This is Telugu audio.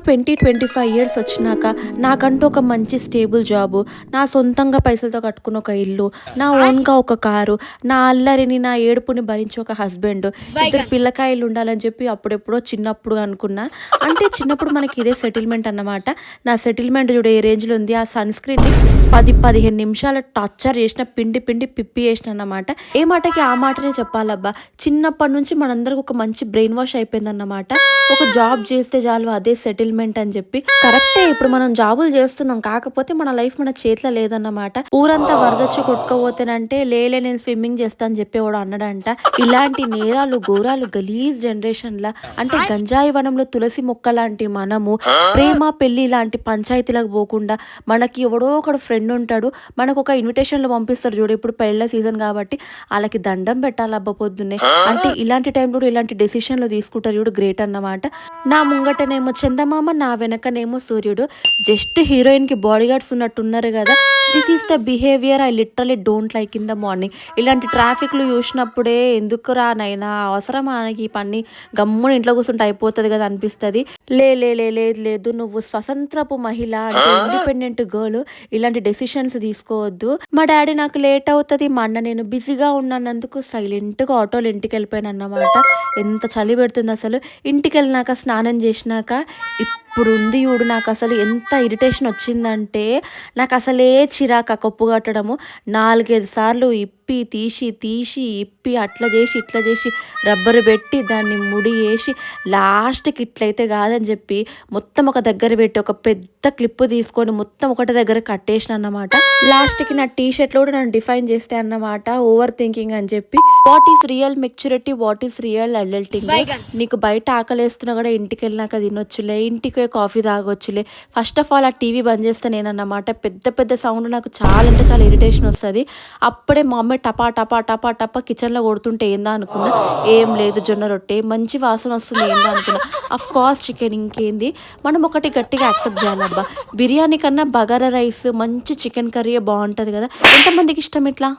25 ఇయర్స్ వచ్చినాక నాకంటూ ఒక మంచి స్టేబుల్ జాబు, నా సొంతంగా పైసలతో కట్టుకున్న ఒక ఇల్లు, నా ఓన్‌గా ఒక కారు, నా అల్లరిని, నా ఏడుపుని భరించే ఒక హస్బెండ్, ఇద్దరు పిల్లకాయలు ఉండాలని చెప్పి అప్పుడెప్పుడో చిన్నప్పుడు అనుకున్నా. అంటే చిన్నప్పుడు మనకి ఇదే సెటిల్మెంట్ అన్నమాట. నా సెటిల్మెంట్ చూడు ఏ రేంజ్‌లో ఉంది. ఆ సన్ స్క్రీన్‌ని 15 నిమిషాలు టార్చర్ చేసిన, పిండి పిండి పిప్పి చేసిన అన్నమాట. ఏ మాటకి ఆ మాటనే చెప్పాలబ్బా! చిన్నప్పటి నుంచి మనందరికి ఒక మంచి బ్రెయిన్ వాష్ అయిపోయిందన్నమాట. ఒక జాబ్ చేస్తే చాలు అదే సెటిల్మెంట్ అని చెప్పి. కరెక్టే, ఇప్పుడు మనం జాబులు చేస్తున్నాం. కాకపోతే మన లైఫ్ మన చేతిలో లేదన్నమాట. ఊరంతా వరదొచ్చి కొట్టుకపోతేనంటే లేలే నేను స్విమ్మింగ్ చేస్తా అని చెప్పేవాడు అన్నాడంట. ఇలాంటి నేరాలు ఘోరాలు గలీజ్ జనరేషన్‌ల అంటే గంజాయి వనంలో తులసి మొక్క లాంటి మనము ప్రేమ పెళ్లి లాంటి పంచాయతీలకు పోకుండా మనకి ఎవడో ఒకడు ఫ్రెండ్ ఉంటాడు. మనకు ఒక ఇన్విటేషన్‌లు పంపిస్తారు చూడు. ఇప్పుడు పెళ్ళిళ్ళ సీజన్ కాబట్టి ఆళ్ళకి దండం పెట్టాలబ్బా పొద్దున్నే. అంటే ఇలాంటి టైంలో ఇలాంటి డెసిషన్‌లు తీసుకుంటారు చూడు గ్రేట్ అన్నమాట. నా ముంగటనేమో చందమామ, నా వెనకనేమో సూర్యుడు. జస్ట్ హీరోయిన్‌కి బాడీ గార్డ్స్ ఉన్నట్టున్నారు గదా! This is the behaviour I literally don't like in the morning. ఇలాంటి ట్రాఫిక్‌లు చూసినప్పుడే ఎందుకురా నైనా అవసరమా మనకి ఈ పని, గమ్మున ఇంట్లో కూర్చుంటే అయిపోతది గదా అనిపిస్తది. లేదు లేదు నువ్వు స్వతంత్రపు మహిళ అంటే ఇండిపెండెంట్ గర్ల్, ఇలాంటి డెసిషన్స్ తీసుకోవద్దు. మా డాడీ నాకు లేట్ అవుతది, మా అన్న నేను బిజీగా ఉన్నన్నందుకు సైలెంట్‌గా ఆటోలో ఇంటికెళ్ళిపోయానన్నమాట. ఎంత చలి పెడుతుందసలు. ఇంటికెళ్ళినాక స్నానం చేసినాక ఇప్పుడుంది చూడు నాకసలు ఎంత ఇరిటేషన్ వచ్చిందంటే, నాకసలే చిరాకు ఆ కప్పు కట్టడము. 4, 5 సార్లు ఇప్పి, తీసి, ఇప్పి అట్లా చేసి, ఇట్లా చేసి రబ్బరు పెట్టి దాన్ని ముడి ఏసి లాస్ట్‌కి ఇట్లయితే కాదని చెప్పి మొత్తం ఒక దగ్గర పెట్టి ఒక పెద్ద క్లిప్ తీసుకొని మొత్తం ఒకటే దగ్గర కట్టేసిన అన్నమాట. లాస్ట్‌కి నా టీ షర్ట్‌లో కూడా నన్ను డిఫైన్ చేస్తే అన్నమాట ఓవర్ థింకింగ్ అని చెప్పి. What is real maturity? What is real adulting? నీకు బయట ఆకలేస్తున్నా కూడా ఇంటికెళ్ళినాక తినొచ్చులే, ఇంటికి పోయి కాఫీ తాగొచ్చులే. ఫస్ట్ ఆఫ్ ఆల్ ఆ టీవీ బంద్ చేస్తే నేనన్నమాట పెద్ద పెద్ద సౌండ్ నాకు చాలా అంటే చాలా ఇరిటేషన్ వస్తది. అప్పుడే మా మమ్మీ టపా టపా టపా టపా కిచెన్‌లో కొడుతుంటే ఏందా అనుకున్నా. ఏం లేదు జొన్న రొట్టె, మంచి వాసన వస్తుంది ఏందా అనుకున్నా. ఆఫ్‌కోర్స్ చికెన్ ఇంకేంది. మనం ఒకటి గట్టిగా యాక్సెప్ట్ చేయాలబ్బా! బిర్యానీ కన్నా బగారా రైస్, మంచి చికెన్ కర్రీయే బావుంటది కదా! ఎంతమందికి ఇష్టం ఇట్లా?